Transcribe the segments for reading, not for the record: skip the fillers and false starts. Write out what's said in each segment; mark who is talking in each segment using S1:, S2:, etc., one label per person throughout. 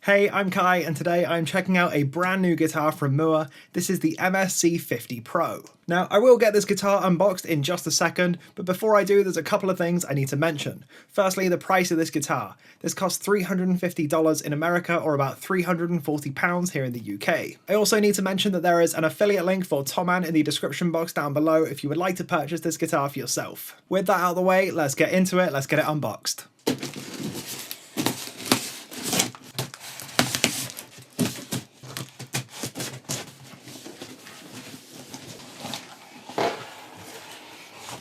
S1: Hey, I'm Kai, and today I'm checking out a brand new guitar from Mooer. This is the MSC50 Pro. Now, I will get this guitar unboxed in just a second, but before I do, there's a couple of things I need to mention. Firstly, the price of this guitar. This costs $350 in America, or about £340 here in the UK. I also need to mention that there is an affiliate link for Toman in the description box down below if you would like to purchase this guitar for yourself. With that out of the way, let's get into it, let's get it unboxed.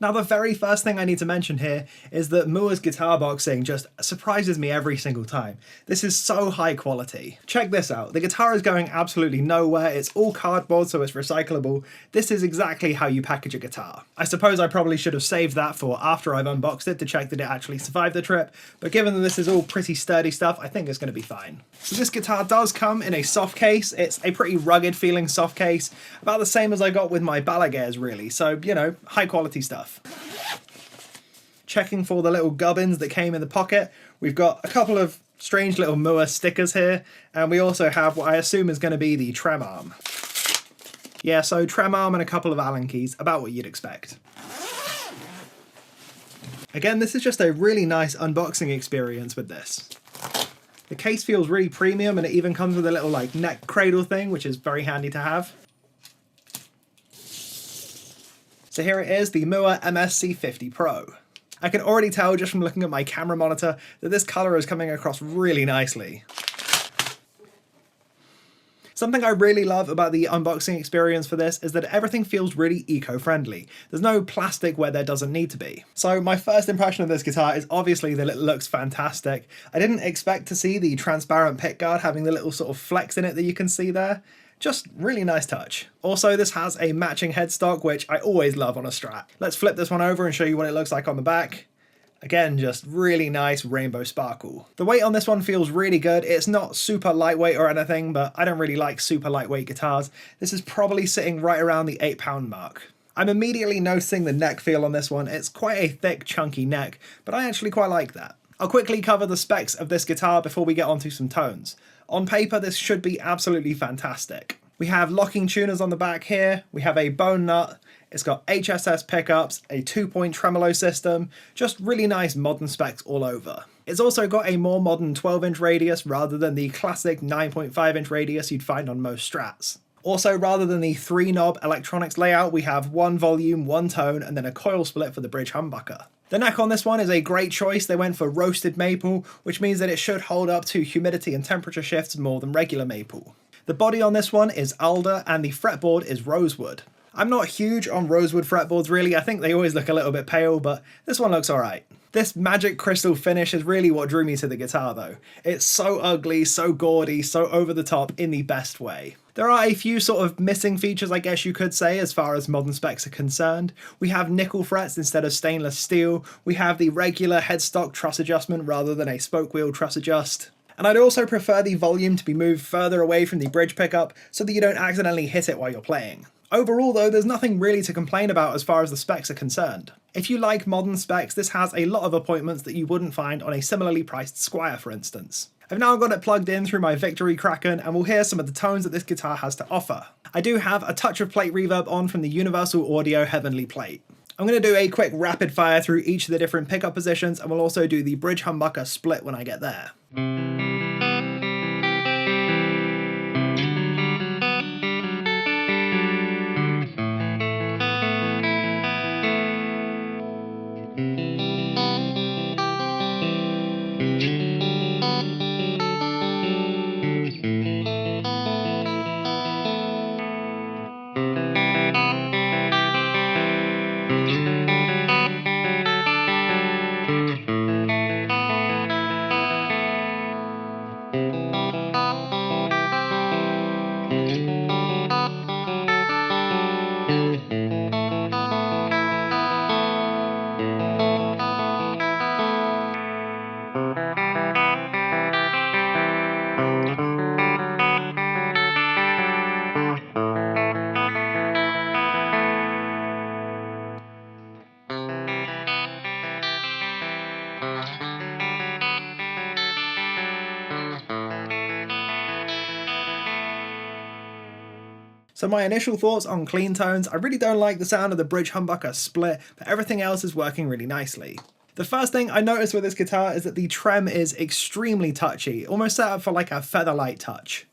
S1: Now, the very first thing I need to mention here is that Mooer's guitar boxing just surprises me every single time. This is so high quality. Check this out. The guitar is going absolutely nowhere. It's all cardboard, so it's recyclable. This is exactly how you package a guitar. I suppose I probably should have saved that for after I've unboxed it to check that it actually survived the trip, but given that this is all pretty sturdy stuff, I think it's going to be fine. So this guitar does come in a soft case. It's a pretty rugged feeling soft case, about the same as I got with my Balaguers really, so you know, high quality stuff. Checking for the little gubbins that came in the pocket, we've got a couple of strange little Mooer stickers here, and we also have what I assume is going to be the trem arm. Yeah, so trem arm and a couple of Allen keys, about what you'd expect. Again, this is just a really nice unboxing experience with this. The case feels really premium, and it even comes with a little like neck cradle thing, which is very handy to have. So here it is, the Mooer MSC50 Pro. I can already tell just from looking at my camera monitor that this colour is coming across really nicely. Something I really love about the unboxing experience for this is that everything feels really eco-friendly. There's no plastic where there doesn't need to be. So my first impression of this guitar is obviously that it looks fantastic. I didn't expect to see the transparent pickguard having the little sort of flex in it that you can see there. Just really nice touch. Also, this has a matching headstock, which I always love on a Strat. Let's flip this one over and show you what it looks like on the back. Again, just really nice rainbow sparkle. The weight on this one feels really good. It's not super lightweight or anything, but I don't really like super lightweight guitars. This is probably sitting right around the 8-pound mark. I'm immediately noticing the neck feel on this one. It's quite a thick, chunky neck, but I actually quite like that. I'll quickly cover the specs of this guitar before we get onto some tones. On paper, this should be absolutely fantastic. We have locking tuners on the back here, we have a bone nut, it's got HSS pickups, a 2-point tremolo system, just really nice modern specs all over. It's also got a more modern 12-inch radius rather than the classic 9.5-inch radius you'd find on most Strats. Also, rather than the 3-knob electronics layout, we have 1 volume, 1 tone, and then a coil split for the bridge humbucker. The neck on this one is a great choice. They went for roasted maple, which means that it should hold up to humidity and temperature shifts more than regular maple. The body on this one is alder, and the fretboard is rosewood. I'm not huge on rosewood fretboards really. I think they always look a little bit pale, but this one looks alright. This magic crystal finish is really what drew me to the guitar though. It's so ugly, so gaudy, so over the top in the best way. There are a few sort of missing features, I guess you could say, as far as modern specs are concerned. We have nickel frets instead of stainless steel. We have the regular headstock truss adjustment rather than a spoke wheel truss adjust. And I'd also prefer the volume to be moved further away from the bridge pickup so that you don't accidentally hit it while you're playing. Overall though, there's nothing really to complain about as far as the specs are concerned. If you like modern specs, this has a lot of appointments that you wouldn't find on a similarly priced Squire, for instance. I've now got it plugged in through my Victory Kraken, and we'll hear some of the tones that this guitar has to offer. I do have a touch of plate reverb on from the Universal Audio Heavenly plate. I'm going to do a quick rapid fire through each of the different pickup positions, and we'll also do the bridge humbucker split when I get there. So my initial thoughts on clean tones, I really don't like the sound of the bridge humbucker split, but everything else is working really nicely. The first thing I noticed with this guitar is that the trem is extremely touchy, almost set up for like a featherlight touch.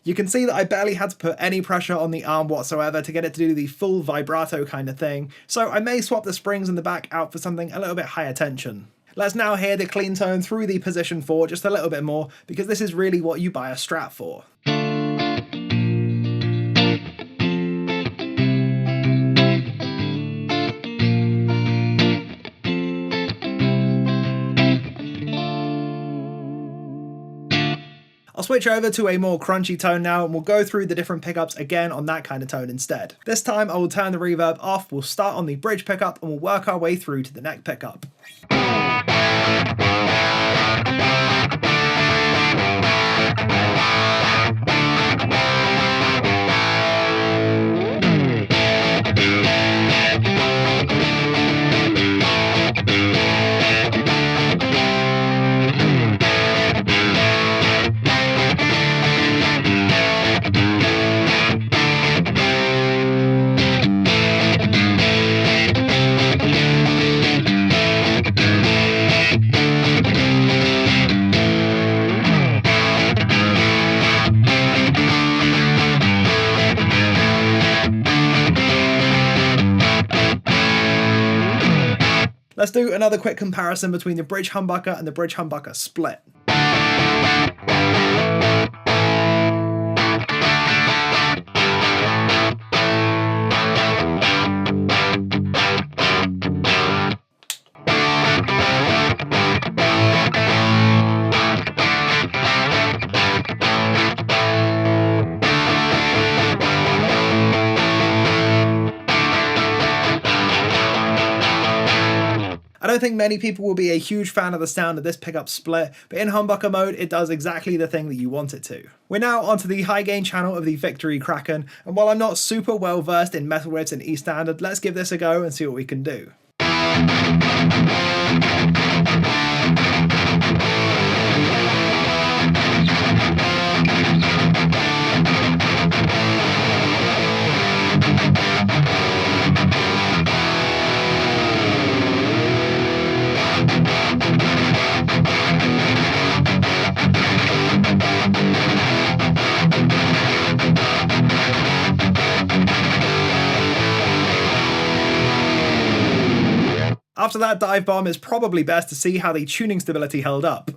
S1: You can see that I barely had to put any pressure on the arm whatsoever to get it to do the full vibrato kind of thing, so I may swap the springs in the back out for something a little bit higher tension. Let's now hear the clean tone through the position 4 just a little bit more, because this is really what you buy a Strat for. I'll switch over to a more crunchy tone now and we'll go through the different pickups again on that kind of tone instead. This time I will turn the reverb off, we'll start on the bridge pickup and we'll work our way through to the neck pickup. Let's do another quick comparison between the bridge humbucker and the bridge humbucker split. I don't think many people will be a huge fan of the sound of this pickup split, but in humbucker mode it does exactly the thing that you want it to. We're now onto the high gain channel of the Victory Kraken, and while I'm not super well versed in metal riffs and E standard, let's give this a go and see what we can do. After that dive bomb, it's probably best to see how the tuning stability held up.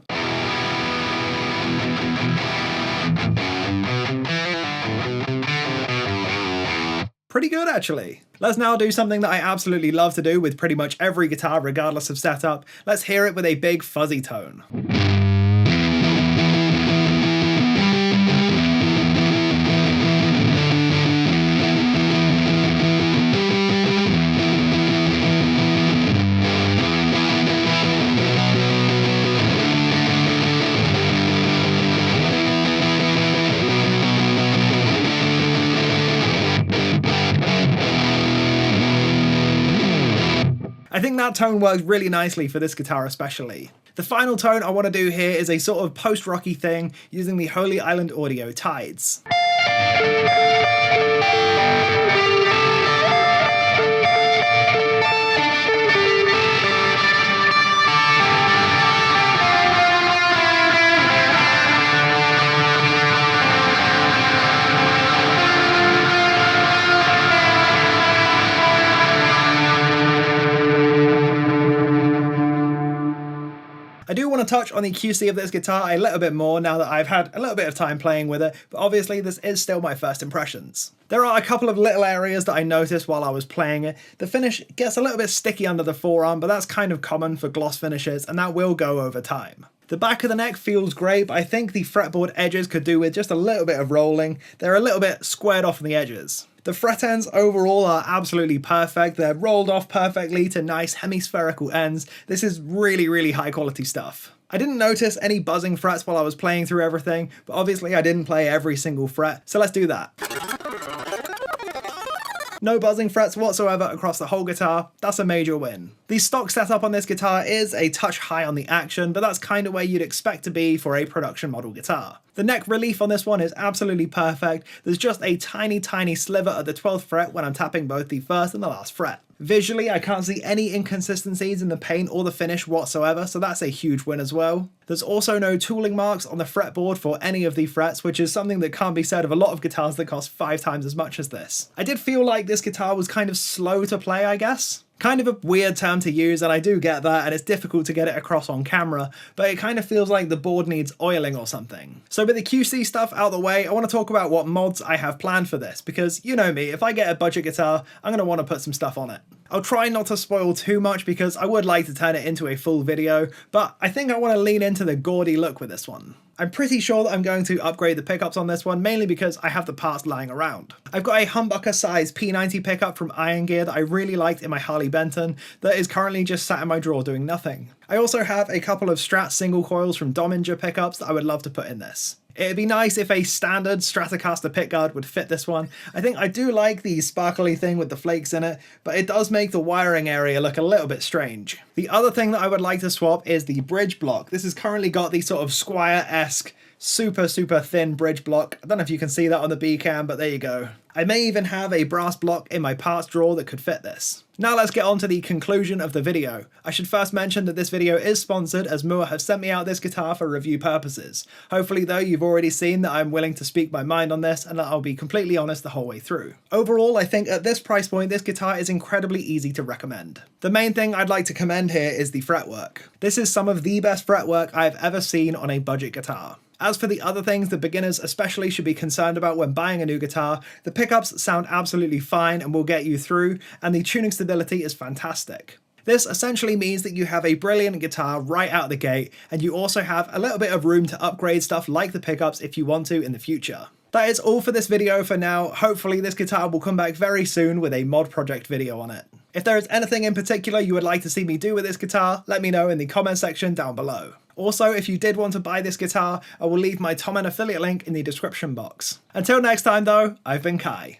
S1: Pretty good actually. Let's now do something that I absolutely love to do with pretty much every guitar regardless of setup. Let's hear it with a big fuzzy tone. I think that tone works really nicely for this guitar especially. The final tone I want to do here is a sort of post-rocky thing using the Holy Island Audio Tides. I do want to touch on the QC of this guitar a little bit more now that I've had a little bit of time playing with it, but obviously this is still my first impressions. There are a couple of little areas that I noticed while I was playing it. The finish gets a little bit sticky under the forearm, but that's kind of common for gloss finishes, and that will go over time. The back of the neck feels great, but I think the fretboard edges could do with just a little bit of rolling. They're a little bit squared off on the edges. The fret ends overall are absolutely perfect. They're rolled off perfectly to nice hemispherical ends. This is really high quality stuff. I didn't notice any buzzing frets while I was playing through everything, but obviously I didn't play every single fret, so let's do that. No buzzing frets whatsoever across the whole guitar, that's a major win. The stock setup on this guitar is a touch high on the action, but that's kind of where you'd expect to be for a production model guitar. The neck relief on this one is absolutely perfect. There's just a tiny sliver at the 12th fret when I'm tapping both the first and the last fret. Visually, I can't see any inconsistencies in the paint or the finish whatsoever, so that's a huge win as well. There's also no tooling marks on the fretboard for any of the frets, which is something that can't be said of a lot of guitars that cost 5 times as much as this. I did feel like this guitar was kind of slow to play, I guess. Kind of a weird term to use, and I do get that, and it's difficult to get it across on camera, but it kind of feels like the board needs oiling or something. So with the QC stuff out the way, I want to talk about what mods I have planned for this, because you know me, if I get a budget guitar, I'm going to want to put some stuff on it. I'll try not to spoil too much because I would like to turn it into a full video, but I think I want to lean into the gaudy look with this one. I'm pretty sure that I'm going to upgrade the pickups on this one, mainly because I have the parts lying around. I've got a humbucker size P90 pickup from Iron Gear that I really liked in my Harley Benton that is currently just sat in my drawer doing nothing. I also have a couple of Strat single coils from Dominger pickups that I would love to put in this. It'd be nice if a standard Stratocaster pickguard would fit this one. I think I do like the sparkly thing with the flakes in it, but it does make the wiring area look a little bit strange. The other thing that I would like to swap is the bridge block. This has currently got the sort of Squire-esque super thin bridge block. I don't know if you can see that on the B cam, but there you go. I may even have a brass block in my parts drawer that could fit this. Now let's get on to the conclusion of the video. I should first mention that this video is sponsored as Mooer have sent me out this guitar for review purposes. Hopefully though you've already seen that I'm willing to speak my mind on this and that I'll be completely honest the whole way through. Overall, I think at this price point this guitar is incredibly easy to recommend. The main thing I'd like to commend here is the fretwork. This is some of the best fretwork I've ever seen on a budget guitar. As for the other things that beginners especially should be concerned about when buying a new guitar, the pickups sound absolutely fine and will get you through, and the tuning stability is fantastic. This essentially means that you have a brilliant guitar right out the gate, and you also have a little bit of room to upgrade stuff like the pickups if you want to in the future. That is all for this video for now. Hopefully this guitar will come back very soon with a mod project video on it. If there is anything in particular you would like to see me do with this guitar, let me know in the comment section down below. Also, if you did want to buy this guitar, I will leave my Tom and affiliate link in the description box. Until next time though, I've been Kai.